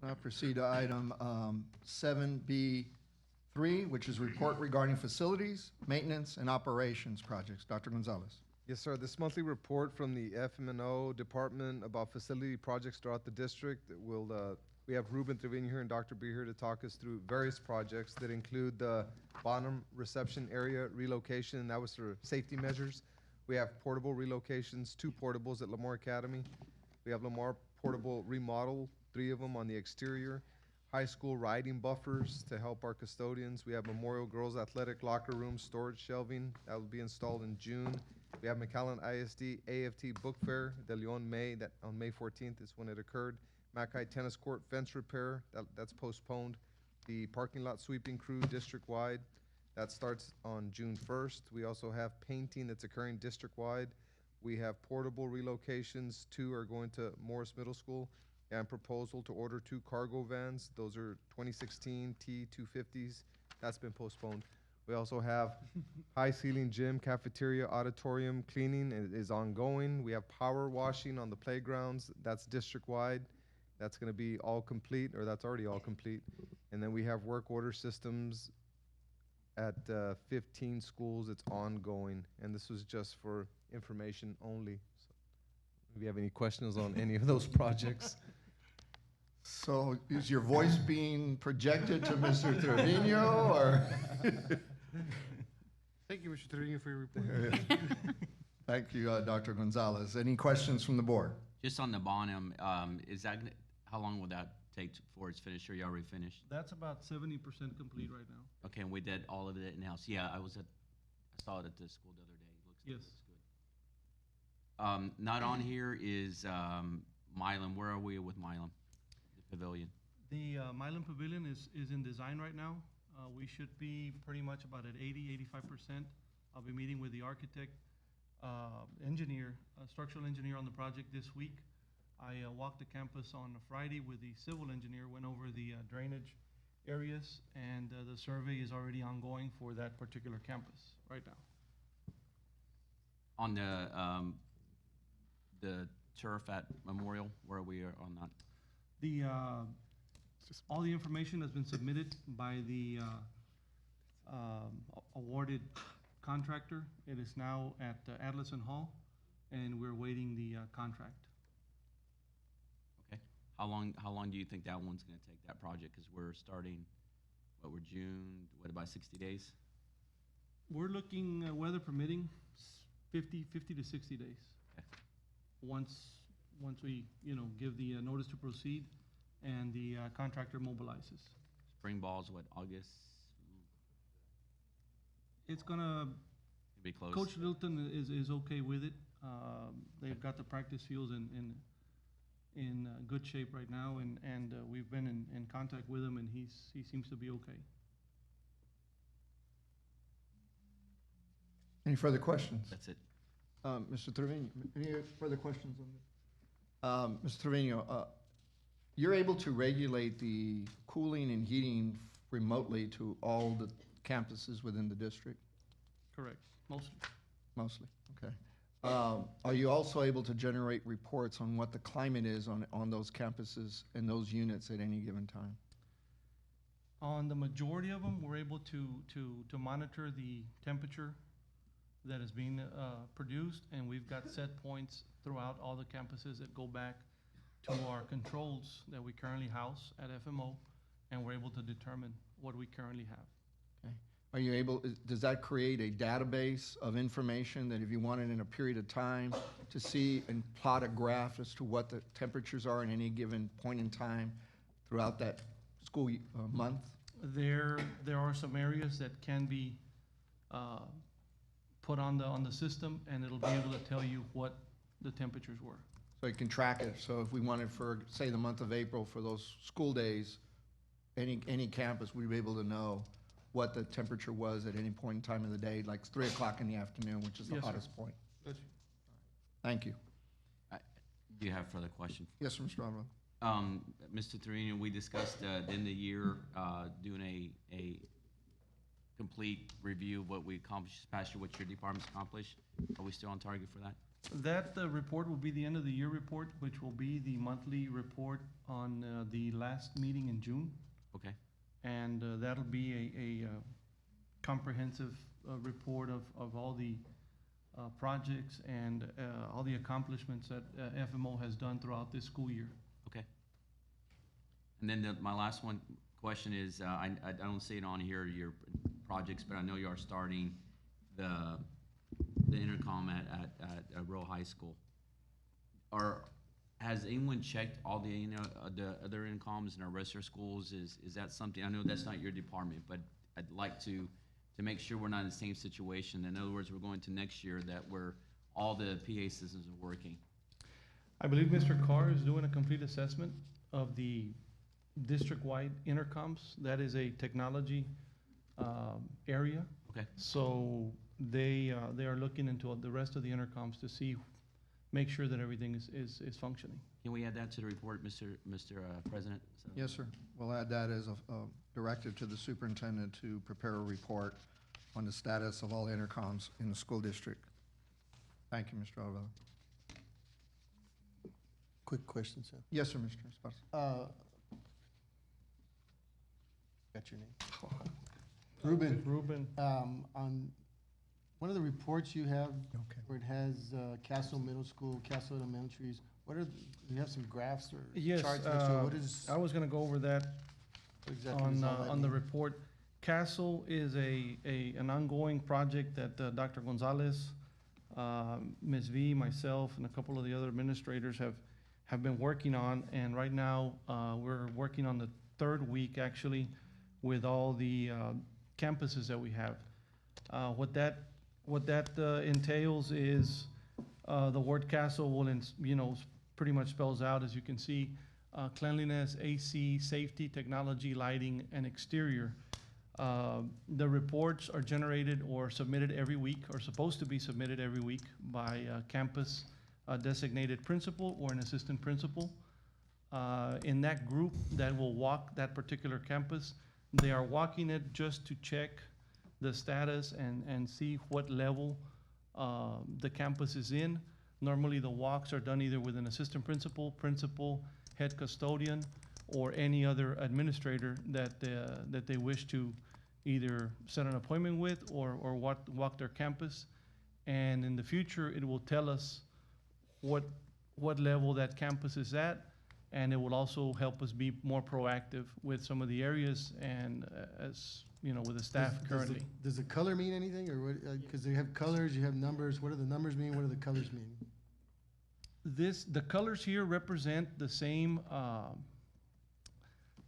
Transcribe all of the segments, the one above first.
Now proceed to item 7B3, which is report regarding facilities, maintenance, and operations projects. Dr. Gonzalez. Yes, sir. This monthly report from the FM&O department about facility projects throughout the district we have Ruben Trevino here and Dr. B here to talk us through various projects that include the bottom reception area relocation, and that was for safety measures. We have portable relocations, 2 portables at Lamar Academy. We have Lamar portable remodel, 3 of them on the exterior. High school riding buffers to help our custodians. We have Memorial Girls Athletic locker room storage shelving that will be installed in June. We have McAllen ISD AFT Book Fair de Leon on May 14th is when it occurred. Mackay Tennis Court fence repair, that's postponed. The parking lot sweeping crew district-wide, that starts on June 1st. We also have painting that's occurring district-wide. We have portable relocations. 2 are going to Morris Middle School, and proposal to order 2 cargo vans. Those are 2016 T250s. That's been postponed. We also have high ceiling gym, cafeteria, auditorium cleaning is ongoing. We have power washing on the playgrounds. That's district-wide. That's going to be all complete, or that's already all complete. And then we have work order systems at 15 schools. It's ongoing, and this was just for information only. So if you have any questions on any of those projects. So is your voice being projected to Mr. Trevino, or? Thank you, Mr. Trevino, for your report. Thank you, Dr. Gonzalez. Any questions from the board? Just on the bottom, how long will that take before it's finished, or you already finished? That's about 70% complete right now. Okay, and we did all of it in-house. Yeah, I saw it at the school the other day. Looks good. Not on here is Milam. Where are we with Milam, the pavilion? The Milan Pavilion is in design right now. We should be pretty much about at 85%. I'll be meeting with the architect, structural engineer on the project this week. I walked the campus on a Friday with the civil engineer, went over the drainage areas, and the survey is already ongoing for that particular campus right now. On the turf at Memorial, where we are on that? All the information has been submitted by the awarded contractor. It is now at Adlison Hall, and we're waiting the contract. Okay. How long do you think that one's going to take, that project? Because we're starting, we're June, about 60 days? We're looking, weather permitting, 50 to 60 days. Okay. Once we, give the notice to proceed and the contractor mobilizes. Spring ball's what, August? It's gonna Be close. Coach Littleton is okay with it. They've got the practice fields in good shape right now, and we've been in contact with him, and he seems to be okay. Any further questions? That's it. Mr. Trevino, any further questions on this? Mr. Trevino, you're able to regulate the cooling and heating remotely to all the campuses within the district? Correct, mostly. Mostly, okay. Are you also able to generate reports on what the climate is on those campuses and those units at any given time? On the majority of them, we're able to monitor the temperature that is being produced, and we've got set points throughout all the campuses that go back to our controls that we currently house at FMO, and we're able to determine what we currently have. Okay. Are you able, does that create a database of information that if you wanted in a period of time to see and plot a graph as to what the temperatures are in any given point in time throughout that school month? There are some areas that can be put on the system, and it'll be able to tell you what the temperatures were. So you can track it. So if we wanted for, say, the month of April for those school days, any campus, we'd be able to know what the temperature was at any point in time of the day, like 3 o'clock in the afternoon, which is the Yes, sir. hottest point. Gotcha. Thank you. Do you have further questions? Yes, Mr. Alvarado. Mr. Torino, we discussed at the end of the year doing a complete review of what we accomplished this past year, what your department's accomplished. Are we still on target for that? That report will be the end of the year report, which will be the monthly report on the last meeting in June. Okay, And that'll be a comprehensive report of all the projects and all the accomplishments that FMO has done throughout this school year. okay. And then my last question is, I don't see it on here, your projects, but I know you are starting the intercom at Rural High School. Has anyone checked all the other intercoms in our rest of our schools? Is that something, I know that's not your department, but I'd like to make sure we're not in the same situation. In other words, we're going to next year that all the PA systems are working. I believe Mr. Carr is doing a complete assessment of the district-wide intercoms. That is a technology area. Okay. So they are looking into the rest of the intercoms to make sure that everything is functioning. Can we add that to the report, Mr. President? So- Yes, sir. We'll add that as a directive to the superintendent to prepare a report on the status of all intercoms in the school district. Thank you, Mr. Alvarado. Quick question, sir. Yes, sir, Mr. Esparza. Got your name? Ruben, Ruben, on one of the reports you have, Okay. where it has Castle Middle School, Castle Elementaries, do you have some graphs or yes, charts next to it? What is, I was gonna go over that what exactly does all that on the mean? report. Castle is an ongoing project that Dr. Gonzalez, Ms. V, myself, and a couple of the other administrators have been working on. And right now, we're working on the third week, actually, with all the campuses that we have. What that entails is the word castle will, pretty much spells out, as you can see, cleanliness, AC, safety, technology, lighting, and exterior. The reports are generated or submitted every week, or supposed to be submitted every week by a campus designated principal or an assistant principal. In that group that will walk that particular campus, they are walking it just to check the status and see what level the campus is in. Normally, the walks are done either with an assistant principal, head custodian, or any other administrator that they wish to either set an appointment with or walk their campus. And in the future, it will tell us what level that campus is at, and it will also help us be more proactive with some of the areas and with the staff currently. Does the color mean anything, or what, because you have colors, you have numbers, what do the numbers mean, what do the colors mean? The colors here represent the same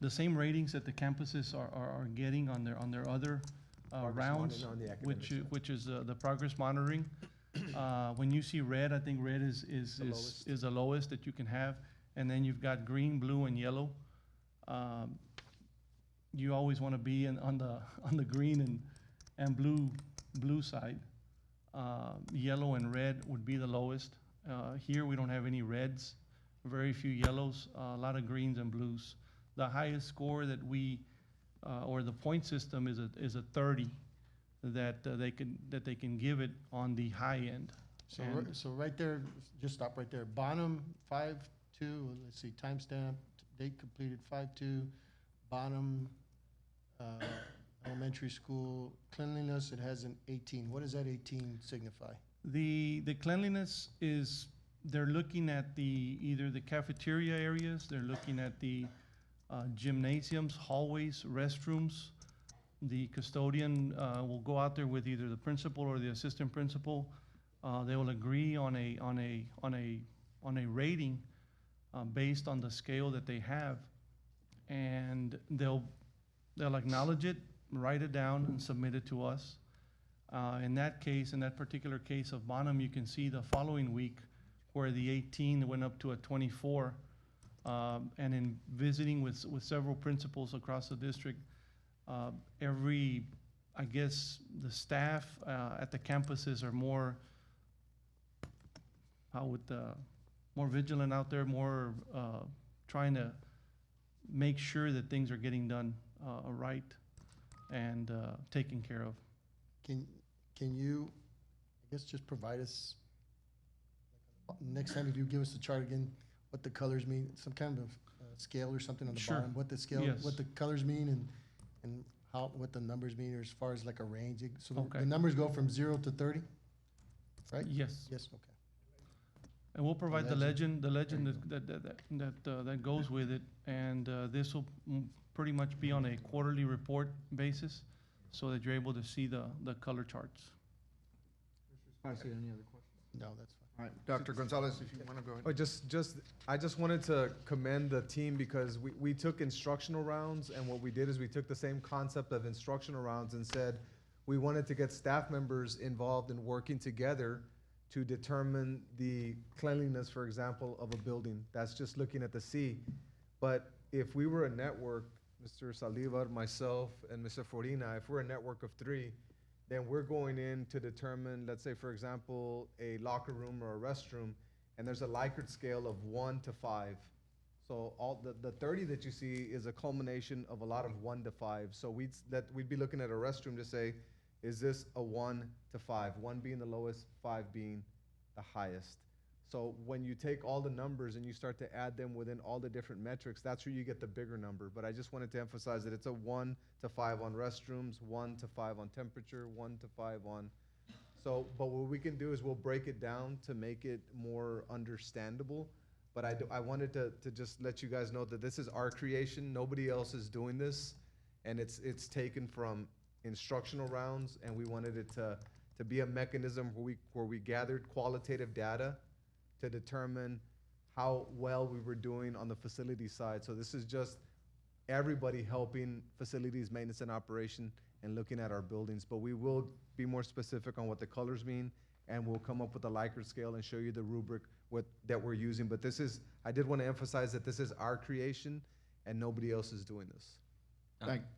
ratings that the campuses are getting on their other rounds, which is the progress monitoring. When you see red, I think red is the lowest that you can have, and then you've got green, blue, and yellow. You always want to be on the green and blue side. Yellow and red would be the lowest. Here we don't have any reds, very few yellows, a lot of greens and blues. The highest score that or the point system is a 30 that they can give it on the high end. So right there, just stop right there. Bonham, 5.2, let's see, timestamp, date completed, 5.2. Bonham Elementary School, cleanliness, it has an 18. What does that 18 signify? The cleanliness is, they're looking at either the cafeteria areas, they're looking at the gymnasiums, hallways, restrooms. The custodian will go out there with either the principal or the assistant principal. They will agree on a rating based on the scale that they have, and they'll acknowledge it, write it down, and submit it to us. In that particular case of Bonham, you can see the following week where the 18 went up to a 24. And in visiting with several principals across the district, I guess the staff at the campuses are more vigilant out there, more trying to make sure that things are getting done right and taken care of. Can you, I guess, just provide us next time if you give us the chart again, what the colors mean, some kind of scale or something on the Sure. bottom, what the scale, Yes. what the colors mean and how, what the numbers mean, or as far as like a range. So Okay. the numbers go from 0 to 30, right? Yes. Yes, okay. And we'll provide the legend. legend There you that goes with it. And this will pretty much be on a quarterly report basis so that you're able to see the color charts. I see any other questions? No, that's fine. All right, Dr. Gonzalez, if you want to go ahead. Oh, I just wanted to commend the team because we took instructional rounds, and what we did is we took the same concept of instructional rounds and said we wanted to get staff members involved in working together to determine the cleanliness, for example, of a building. That's just looking at the C. But if we were a network, Mr. Salivar, myself, and Mr. Forina, if we're a network of 3, then we're going in to determine, let's say, for example, a locker room or a restroom, and there's a Likert scale of 1 to 5. So all the 30 that you see is a culmination of a lot of 1 to 5. So we'd be looking at a restroom to say, is this a 1 to 5? 1 being the lowest, 5 being the highest. So when you take all the numbers and you start to add them within all the different metrics, that's where you get the bigger number. But I just wanted to emphasize that it's a 1 to 5 on restrooms, 1 to 5 on temperature, 1 to 5 on. So, but what we can do is we'll break it down to make it more understandable. But I wanted to just let you guys know that this is our creation. Nobody else is doing this. And it's taken from instructional rounds, and we wanted it to be a mechanism where we gathered qualitative data to determine how well we were doing on the facility side. So this is just everybody helping facilities, maintenance, and operation and looking at our buildings. But we will be more specific on what the colors mean, and we'll come up with a Likert scale and show you the rubric that we're using. But I did want to emphasize that this is our creation, and nobody else is doing this.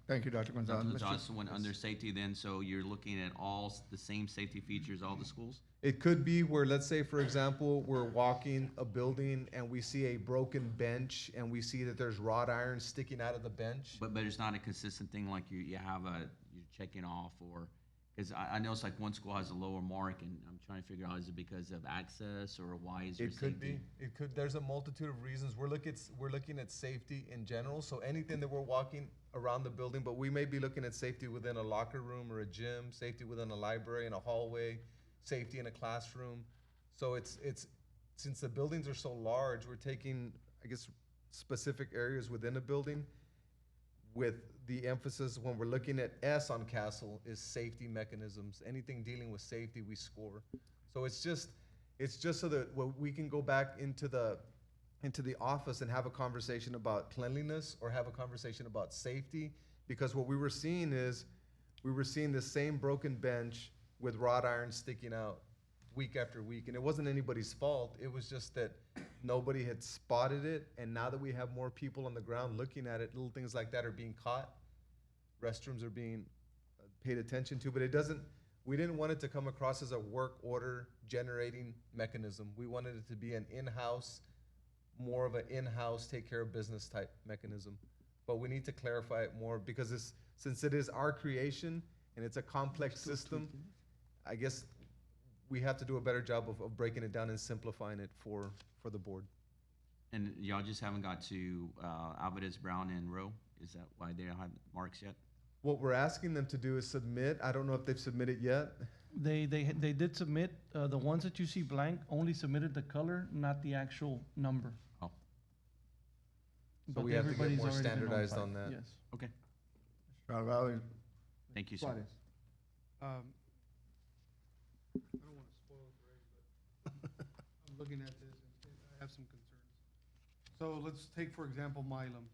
Thank you, Dr. Gonzalez. Dr. Mr. Gonzalez, when under safety then, so you're looking at all the same safety features, all the schools? It could be where, let's say, for example, we're walking a building and we see a broken bench and we see that there's wrought iron sticking out of the bench. But it's not a consistent thing like you have you're checking off, or, because I know it's like one school has a lower mark, and I'm trying to figure out, is it because of access, or why is there It safety? could be. There's a multitude of reasons. We're looking at safety in general. So anything that we're walking around the building, but we may be looking at safety within a locker room or a gym, safety within a library and a hallway, safety in a classroom. So it's since the buildings are so large, we're taking, I guess, specific areas within a building with the emphasis when we're looking at S on Castle is safety mechanisms. Anything dealing with safety, we score. So it's just so that we can go back into the office and have a conversation about cleanliness or have a conversation about safety, because what we were seeing is the same broken bench with wrought iron sticking out week after week, and it wasn't anybody's fault. It was just that nobody had spotted it, and now that we have more people on the ground looking at it, little things like that are being caught. Restrooms are being paid attention to, but we didn't want it to come across as a work order generating mechanism. We wanted it to be more of an in-house, take care of business type mechanism. But we need to clarify it more because since it is our creation and it's a complex system, I guess we have to do a better job of breaking it down and simplifying it for the board. And y'all just haven't got to Alvarez, Brown, and Rowe? Is that why they don't have marks yet? What we're asking them to do is submit. I don't know if they've submitted yet. They did submit, the ones that you see blank only submitted the color, not the actual number. Oh, So But we have to get everybody's more already been standardized notified. on that. Yes. okay. Alvarez. Thank you, sir. Suarez. I don't want to spoil it for everybody, but I'm looking at this and I have some concerns. So let's take, for example, Milam,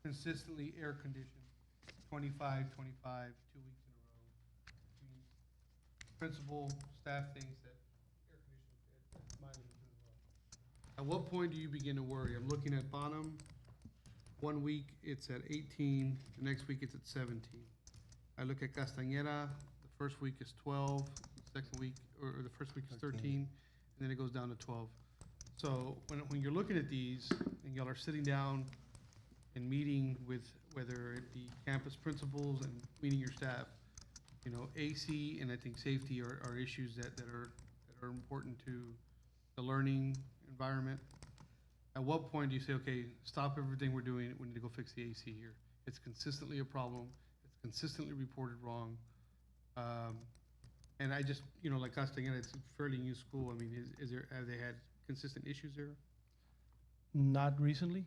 consistently air conditioned, 25, 2 weeks in a row. I mean, principal, staff thinks that air conditioning at Milam is doing well. At what point do you begin to worry? I'm looking at Bonham, 1 week it's at 18, the next week it's at 17. I look at Castañeda, the first week is 12, second week, or the first week is 13, and then it goes down to 12. So when you're looking at these, and y'all are sitting down and meeting with, whether it be campus principals and meeting your staff, AC and I think safety are issues that are important to the learning environment? At what point do you say, okay, stop everything we're doing, we need to go fix the AC here? It's consistently a problem, it's consistently reported wrong. And I just, like Castellana, it's a fairly new school. I mean, have they had consistent issues there? Not recently.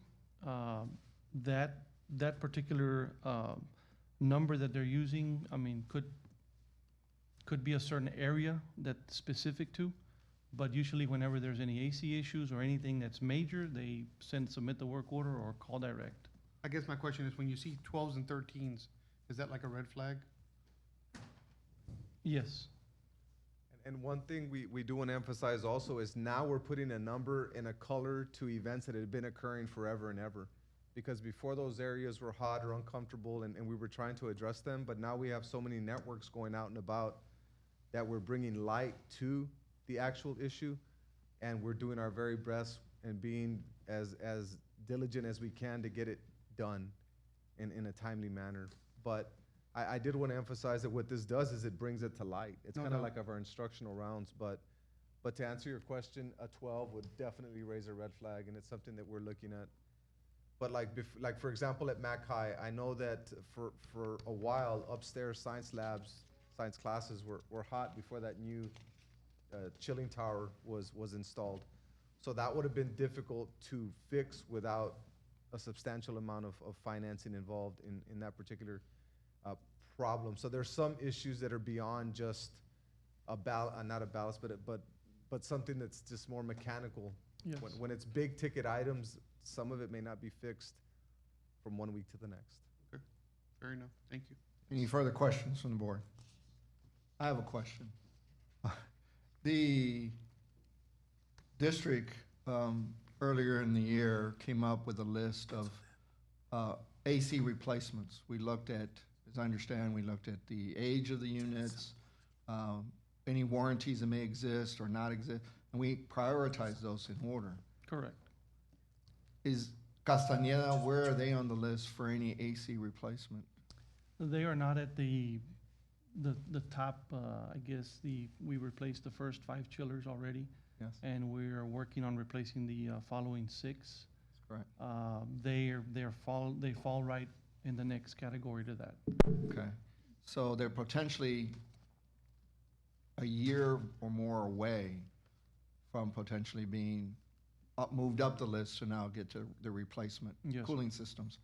That particular number that they're using, I mean, could be a certain area that's specific to, but usually whenever there's any AC issues or anything that's major, they submit the work order or call direct. I guess my question is, when you see 12s and 13s, is that like a red flag? Yes. And one thing we do want to emphasize also is now we're putting a number and a color to events that had been occurring forever and ever. Because before those areas were hot or uncomfortable and we were trying to address them, but now we have so many networks going out and about that we're bringing light to the actual issue, and we're doing our very best and being as diligent as we can to get it done in a timely manner. But I did want to emphasize that what this does is it brings it to light. It's No kind of doubt. like of our instructional rounds, but to answer your question, a 12 would definitely raise a red flag, and it's something that we're looking at. But like for example, at Mac High, I know that for a while, upstairs science classes were hot before that new chilling tower was installed. So that would have been difficult to fix without a substantial amount of financing involved in that particular problem. So there's some issues that are beyond just not a ballast, but something that's just more mechanical. Yes. When it's big ticket items, some of it may not be fixed from one week to the next. Fair enough, thank you. Any further questions from the board? I have a question. The district, earlier in the year, came up with a list of AC replacements. We looked at, as I understand, we looked at the age of the units, any warranties that may exist or not exist, and we prioritized those in order. Correct. Is Castañeda, where are they on the list for any AC replacement? They are not at the top, I guess, we replaced the first 5 chillers already, Yes, and we're working on replacing the following 6. that's correct. They fall right in the next category to that. Okay, so they're potentially a year or more away from potentially being moved up the list to now get to the replacement Yes. cooling systems.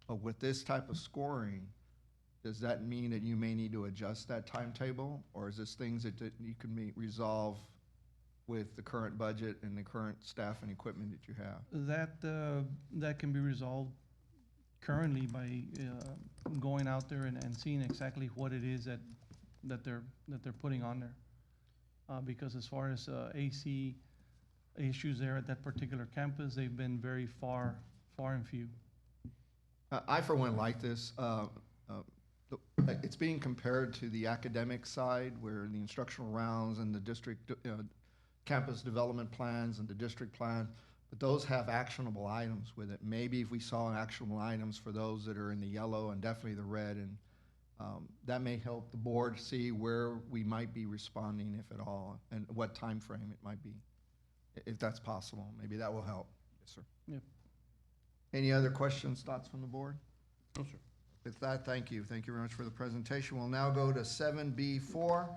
But with this type of scoring, does that mean that you may need to adjust that timetable? Or is this things that you can resolve with the current budget and the current staff and equipment that you have? That can be resolved currently by going out there and seeing exactly what it is that they're putting on there. Because as far as AC issues there at that particular campus, they've been very far and few. I, for one, like this. It's being compared to the academic side, where the instructional rounds and the district campus development plans and the district plan, but those have actionable items with it. Maybe if we saw actionable items for those that are in the yellow and definitely the red, and that may help the board see where we might be responding, if at all, and what time frame it might be, if that's possible. Maybe that will help. Yes, sir. Yep. Any other questions, thoughts from the board? No, sir. With that, thank you. Thank you very much for the presentation. We'll now go to 7B4.